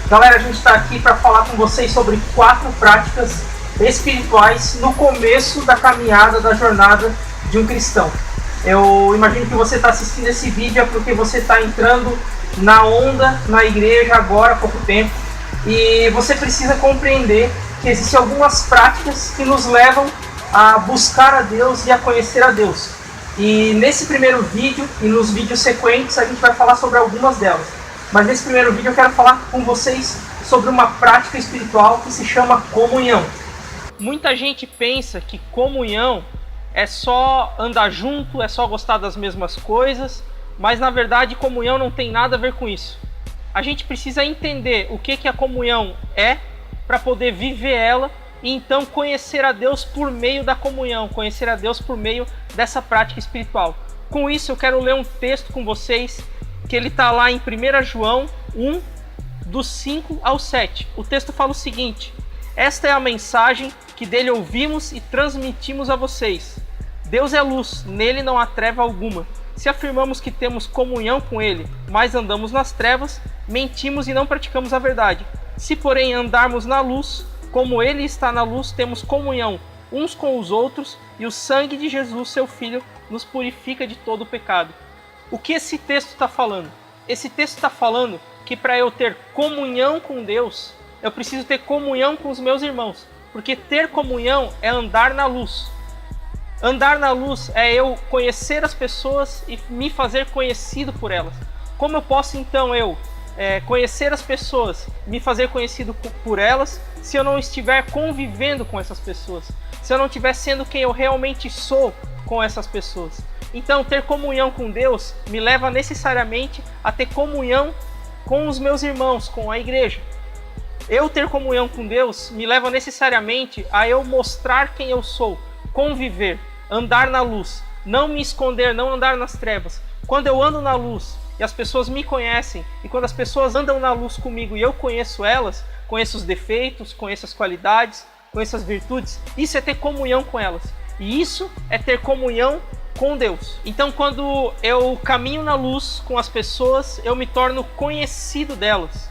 Galera, a gente está aqui para falar com vocês sobre 4 práticas espirituais no começo da caminhada, da jornada de um cristão. Eu imagino que você está assistindo esse vídeo é porque você está entrando na onda, na igreja agora há pouco tempo, e você precisa compreender que existem algumas práticas que nos levam a buscar a Deus e a conhecer a Deus. E nesse primeiro vídeo e nos vídeos sequentes a gente vai falar sobre algumas delas. Mas nesse primeiro vídeo eu quero falar com vocês sobre uma prática espiritual que se chama comunhão. Muita gente pensa que comunhão é só andar junto, é só gostar das mesmas coisas, mas na verdade comunhão não tem nada a ver com isso. A gente precisa entender o que a comunhão é para poder viver ela e então conhecer a Deus por meio da comunhão, conhecer a Deus por meio dessa prática espiritual. Com isso eu quero ler um texto com vocês que ele está lá em 1 João 1, dos 5 ao 7. O texto fala o seguinte: esta é a mensagem que dele ouvimos e transmitimos a vocês. Deus é luz, nele não há treva alguma. Se afirmamos que temos comunhão com ele, mas andamos nas trevas, mentimos e não praticamos a verdade. Se porém andarmos na luz, como ele está na luz, temos comunhão uns com os outros, e o sangue de Jesus, seu Filho, nos purifica de todo o pecado. O que esse texto está falando? Esse texto está falando que para eu ter comunhão com Deus, eu preciso ter comunhão com os meus irmãos. Porque ter comunhão é andar na luz. Andar na luz é eu conhecer as pessoas e me fazer conhecido por elas. Como eu posso então conhecer as pessoas, me fazer conhecido por elas, se eu não estiver convivendo com essas pessoas? Se eu não estiver sendo quem eu realmente sou com essas pessoas? Então, ter comunhão com Deus me leva necessariamente a ter comunhão com os meus irmãos, com a igreja. Eu ter comunhão com Deus me leva necessariamente a eu mostrar quem eu sou, conviver, andar na luz, não me esconder, não andar nas trevas. Quando eu ando na luz e as pessoas me conhecem, e quando as pessoas andam na luz comigo e eu conheço elas, conheço os defeitos, conheço as qualidades, conheço as virtudes, isso é ter comunhão com elas. E isso é ter comunhão com Deus. Então, quando eu caminho na luz com as pessoas, eu me torno conhecido delas.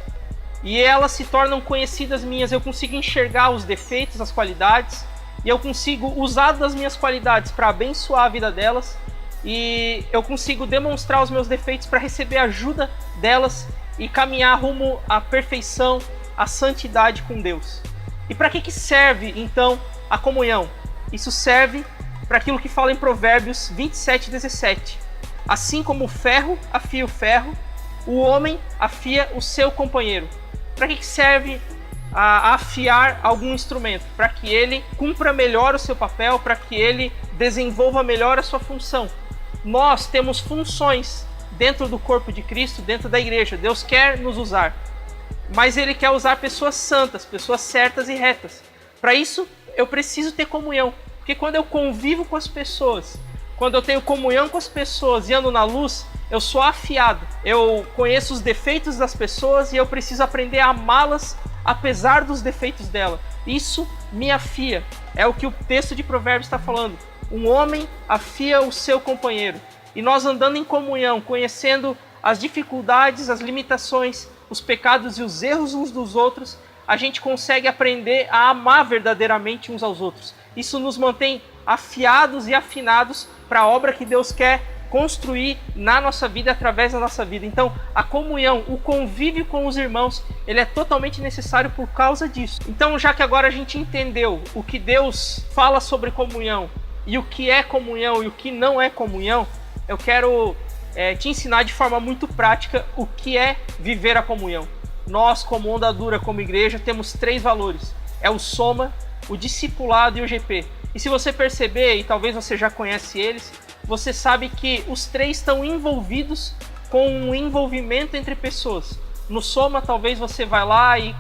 E elas se tornam conhecidas minhas. Eu consigo enxergar os defeitos, as qualidades, e eu consigo usar das minhas qualidades para abençoar a vida delas, e eu consigo demonstrar os meus defeitos para receber a ajuda delas e caminhar rumo à perfeição, à santidade com Deus. E para que serve então a comunhão? Isso serve para aquilo que fala em Provérbios 27:17. Assim como o ferro afia o ferro, o homem afia o seu companheiro. Para que serve a afiar algum instrumento? Para que ele cumpra melhor o seu papel, para que ele desenvolva melhor a sua função. Nós temos funções dentro do corpo de Cristo, dentro da igreja. Deus quer nos usar, mas ele quer usar pessoas santas, pessoas certas e retas. Para isso eu preciso ter comunhão. Porque quando eu convivo com as pessoas, quando eu tenho comunhão com as pessoas e ando na luz, eu sou afiado. Eu conheço os defeitos das pessoas e eu preciso aprender a amá-las apesar dos defeitos dela. Isso me afia. É o que o texto de Provérbios está falando. Um homem afia o seu companheiro. E nós andando em comunhão, conhecendo as dificuldades, as limitações, os pecados e os erros uns dos outros, a gente consegue aprender a amar verdadeiramente uns aos outros. Isso nos mantém afiados e afinados para a obra que Deus quer construir na nossa vida, através da nossa vida. Então, a comunhão, o convívio com os irmãos, ele é totalmente necessário por causa disso. Então, já que agora a gente entendeu o que Deus fala sobre comunhão, e o que é comunhão e o que não é comunhão, eu quero te ensinar de forma muito prática o que é viver a comunhão. Nós, como Onda Dura, como igreja, temos 3 valores. É o Soma, o Discipulado e o GP. E se você perceber, e talvez você já conhece eles, você sabe que os 3 estão envolvidos com um envolvimento entre pessoas. No Soma, talvez você vai lá e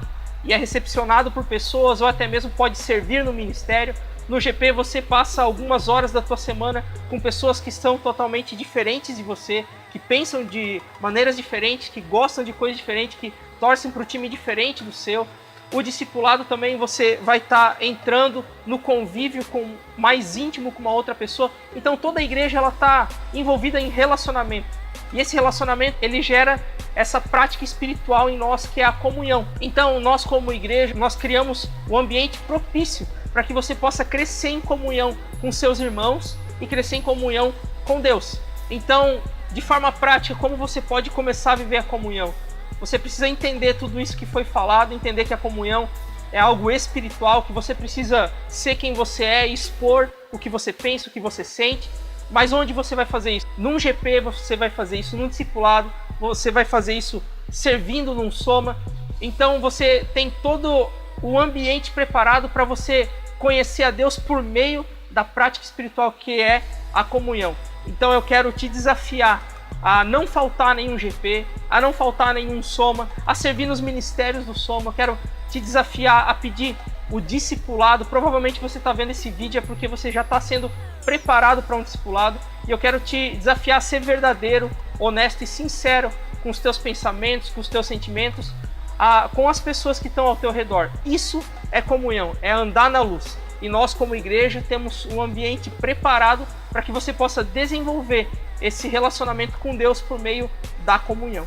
é recepcionado por pessoas, ou até mesmo pode servir no ministério. No GP você passa algumas horas da tua semana com pessoas que são totalmente diferentes de você, que pensam de maneiras diferentes, que gostam de coisas diferentes, que torcem para o time diferente do seu. O discipulado também, você vai estar entrando no convívio mais íntimo com uma outra pessoa. Então toda a igreja está envolvida em relacionamento. E esse relacionamento, ele gera essa prática espiritual em nós, que é a comunhão. Então nós como igreja, nós criamos um ambiente propício para que você possa crescer em comunhão com seus irmãos e crescer em comunhão com Deus. Então, de forma prática, como você pode começar a viver a comunhão? Você precisa entender tudo isso que foi falado, entender que a comunhão é algo espiritual, que você precisa ser quem você é, expor o que você pensa, o que você sente. Mas onde você vai fazer isso? Num GP você vai fazer isso, num discipulado você vai fazer isso servindo num Soma. Então você tem todo o ambiente preparado para você conhecer a Deus por meio da prática espiritual que é a comunhão. Então eu quero te desafiar a não faltar nenhum GP, a não faltar nenhum Soma, a servir nos ministérios do Soma. Eu quero te desafiar a pedir o discipulado. Provavelmente você está vendo esse vídeo é porque você já está sendo preparado para um discipulado. E eu quero te desafiar a ser verdadeiro, honesto e sincero com os teus pensamentos, com os teus sentimentos, com as pessoas que estão ao teu redor. Isso é comunhão, é andar na luz. E nós como igreja temos um ambiente preparado para que você possa desenvolver esse relacionamento com Deus por meio da comunhão.